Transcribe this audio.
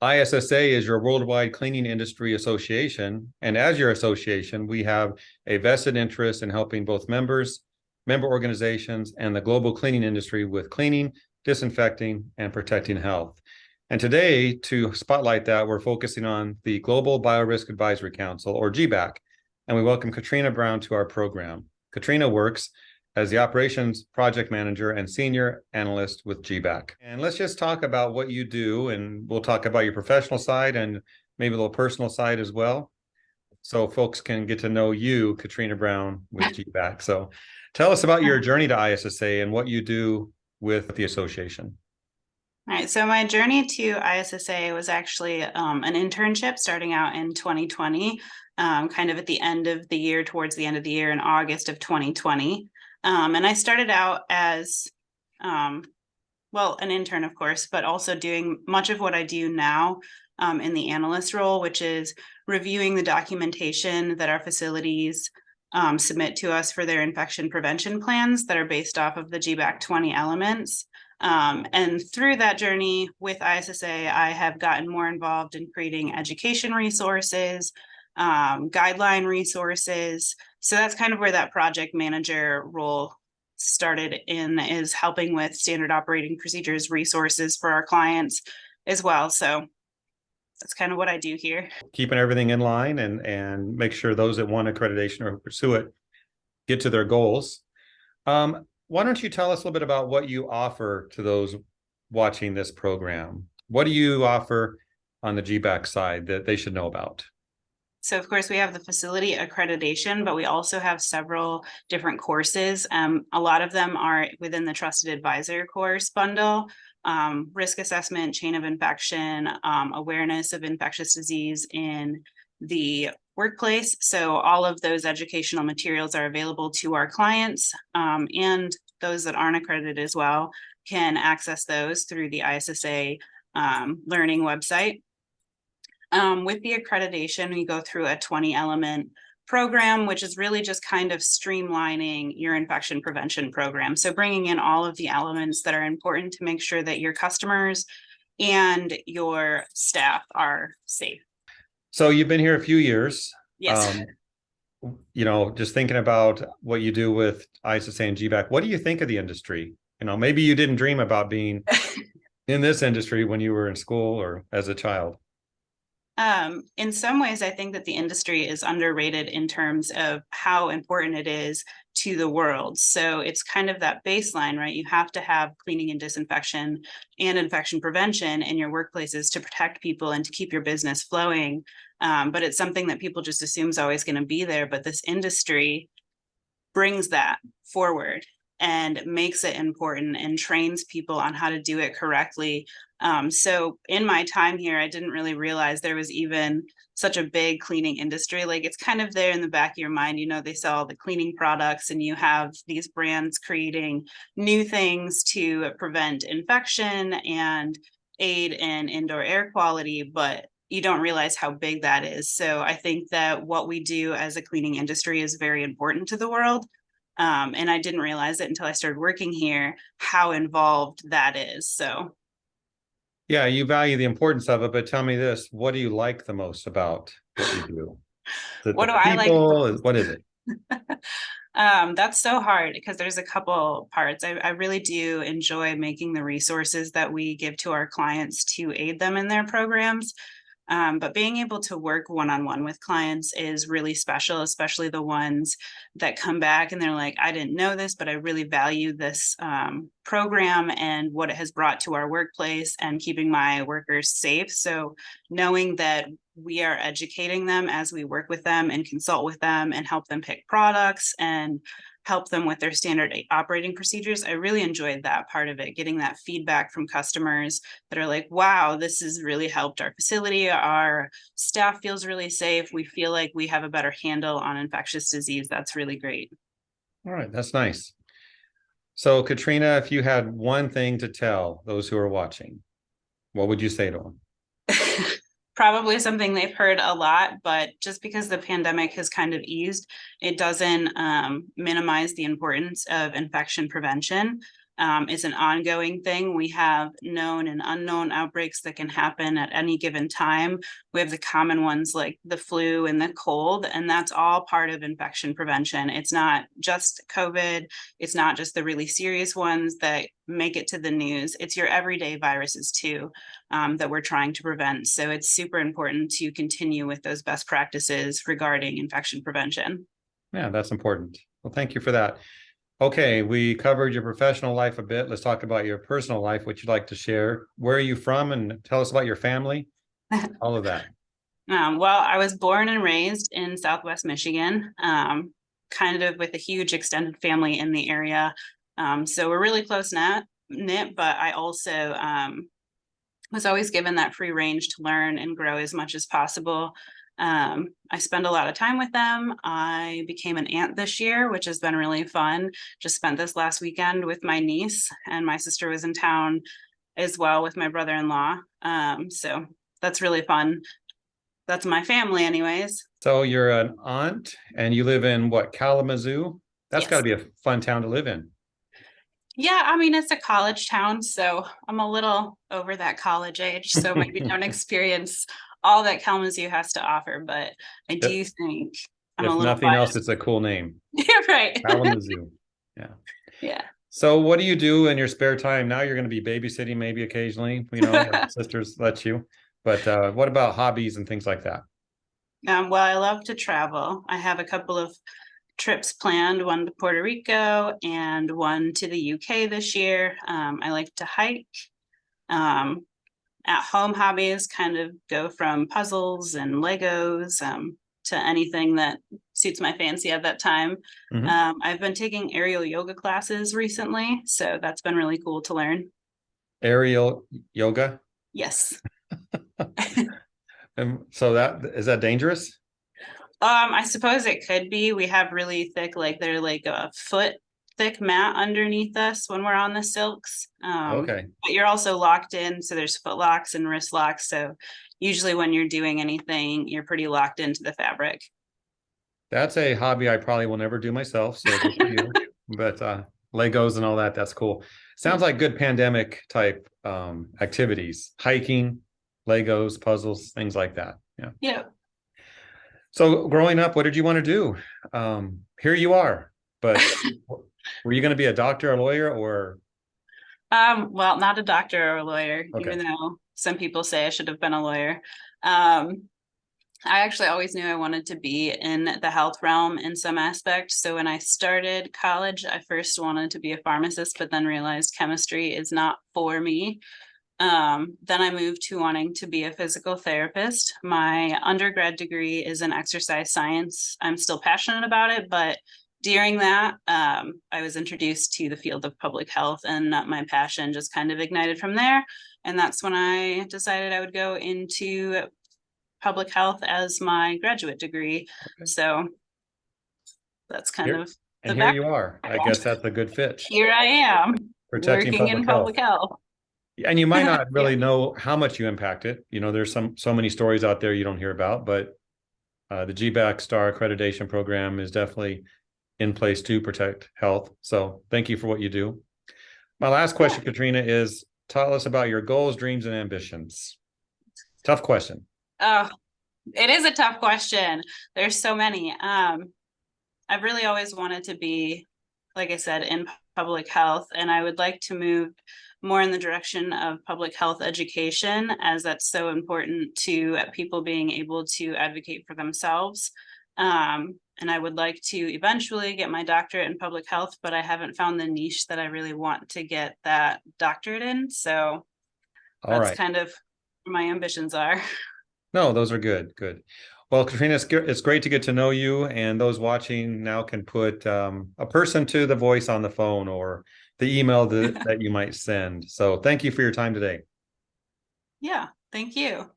ISSA is your Worldwide Cleaning Industry Association. And as your association, we have a vested interest in helping both members, member organizations, and the global cleaning industry with cleaning, disinfecting, and protecting health. And today, to spotlight that, we're focusing on the Global Biorisk Advisory Council, or GBAC, and we welcome Katrina Brown to our program. Katrina works as the Operations Project Manager and Senior Analyst with GBAC. And let's just talk about what you do, and we'll talk about your professional side and maybe a little personal side as well, so folks can get to know you, Katrina Brown, with GBAC. So tell us about your journey to ISSA and what you do with the association. All right, so my journey to ISSA was actually an internship starting out in 2020, kind of at the end of the year, towards the end of the year in August of 2020. And I started out as, well, an intern, of course, but also doing much of what I do now in the analyst role, which is reviewing the documentation that our facilities submit to us for their infection prevention plans that are based off of the GBAC 20 elements. And through that journey with ISSA, I have gotten more involved in creating education resources, guideline resources. So that's kind of where that project manager role started in, is helping with standard operating procedures resources for our clients as well. So that's kind of what I do here. Keeping everything in line and make sure those that want accreditation or pursue it get to their goals. Why don't you tell us a little bit about what you offer to those watching this program? What do you offer on the GBAC side that they should know about? So, of course, we have the facility accreditation, but we also have several different courses. A lot of them are within the Trusted Advisor course bundle, risk assessment, chain of infection, awareness of infectious disease in the workplace. So all of those educational materials are available to our clients, and those that aren't accredited as well can access those through the ISSA learning website. With the accreditation, we go through a 20-element program, which is really just kind of streamlining your infection prevention program. So bringing in all of the elements that are important to make sure that your customers and your staff are safe. So you've been here a few years. Yes. Just thinking about what you do with ISSA and GBAC, what do you think of the industry? Maybe you didn't dream about being in this industry when you were in school or as a child. In some ways, I think that the industry is underrated in terms of how important it is to the world. So it's kind of that baseline, right? You have to have cleaning and disinfection and infection prevention in your workplaces to protect people and to keep your business flowing. But it's something that people just assume is always going to be there. But this industry brings that forward and makes it important and trains people on how to do it correctly. So in my time here, I didn't really realize there was even such a big cleaning industry. Like, it's kind of there in the back of your mind, they sell the cleaning products and you have these brands creating new things to prevent infection and aid in indoor air quality, but you don't realize how big that is. So I think that what we do as a cleaning industry is very important to the world. And I didn't realize it until I started working here, how involved that is. So yeah, you value the importance of it, but tell me this, what do you like the most about what you do? What do I like? What is it? That's so hard because there's a couple parts. I really do enjoy making the resources that we give to our clients to aid them in their programs. But being able to work one-on-one with clients is really special, especially the ones that come back and they're like, I didn't know this, but I really value this program and what it has brought to our workplace and keeping my workers safe. So knowing that we are educating them as we work with them and consult with them and help them pick products and help them with their standard operating procedures. I really enjoyed that part of it, getting that feedback from customers that are like, wow, this has really helped our facility. Our staff feels really safe. We feel like we have a better handle on infectious disease. That's really great. All right, that's nice. So Katrina, if you had one thing to tell those who are watching, what would you say to them? Probably something they've heard a lot, but just because the pandemic has kind of eased, it doesn't minimize the importance of infection prevention. is an ongoing thing. We have known and unknown outbreaks that can happen at any given time. We have the common ones like the flu and the cold, and that's all part of infection prevention. It's not just COVID. It's not just the really serious ones that make it to the news. It's your everyday viruses too, that we're trying to prevent. So it's super important to continue with those best practices regarding infection prevention. Yeah, that's important. Well, thank you for that. Okay, we covered your professional life a bit. Let's talk about your personal life, what you'd like to share. Where are you from? And tell us about your family, all of that. Well, I was born and raised in Southwest Michigan, kind of with a huge extended family in the area. So we're really close knit, but I also was always given that free range to learn and grow as much as possible. I spend a lot of time with them. I became an aunt this year, which has been really fun. Just spent this last weekend with my niece, and my sister was in town as well with my brother-in-law. So that's really fun. That's my family anyways. So you're an aunt and you live in what, Kalamazoo? That's Yes. got to be a fun town to live in. Yeah, I mean, it's a college town, so I'm a little over that college age, so maybe don't experience all that Kalamazoo has to offer, but I do think I'm a If little nothing else, biased. it's a cool name. You're right. Kalamazoo. Yeah. Yeah. So what do you do in your spare time? Now you're going to be babysitting maybe occasionally, you know, your sisters let you. But what about hobbies and things like that? Well, I love to travel. I have a couple of trips planned, one to Puerto Rico and one to the UK this year. I like to hike. At home hobbies kind of go from puzzles and Legos to anything that suits my fancy at that time. I've been taking aerial yoga classes recently, so that's been really cool to learn. Aerial yoga? Yes. And so is that dangerous? I suppose it could be. We have really thick, like they're like a foot thick mat underneath us when we're on the silks. Okay. But you're also locked in, so there's foot locks and wrist locks. So usually when you're doing anything, you're pretty locked into the fabric. That's a hobby I probably will never do myself. So good for you. But Legos and all that, that's cool. Sounds like good pandemic type activities, hiking, Legos, puzzles, things like that. Yeah. Yeah. So growing up, what did you want to do? Here you are, but were you going to be a doctor, a lawyer, or? Well, not a doctor or a lawyer, Okay. even though some people say I should have been a lawyer. I actually always knew I wanted to be in the health realm in some aspect. So when I started college, I first wanted to be a pharmacist, but then realized chemistry is not for me. Then I moved to wanting to be a physical therapist. My undergrad degree is in exercise science. I'm still passionate about it, but during that, I was introduced to the field of public health, and my passion just kind of ignited from there. And that's when I decided I would go into public health as my graduate degree. Okay. So that's kind of and here you are. I guess that's a good fit. Here I am, protecting working in public health. And you might not really know how much you impact it. You know, there's so many stories out there you don't hear about, but the GBAC STAR accreditation program is definitely in place to protect health. So thank you for what you do. My last question, Katrina, is tell us about your goals, dreams, and ambitions. Tough question. Oh, it is a tough question. There's so many. I've really always wanted to be, like I said, in public health, and I would like to move more in the direction of public health education, as that's so important to people being able to advocate for themselves. And I would like to eventually get my doctorate in public health, but I haven't found the niche that I really want to get that doctorate in. So that's kind of where my ambitions are. No, those are good. Good. Well, Katrina, it's great to get to know you, and those watching now can put a person to the voice on the phone or the email that you might send. So thank you for your time today. Yeah, thank you.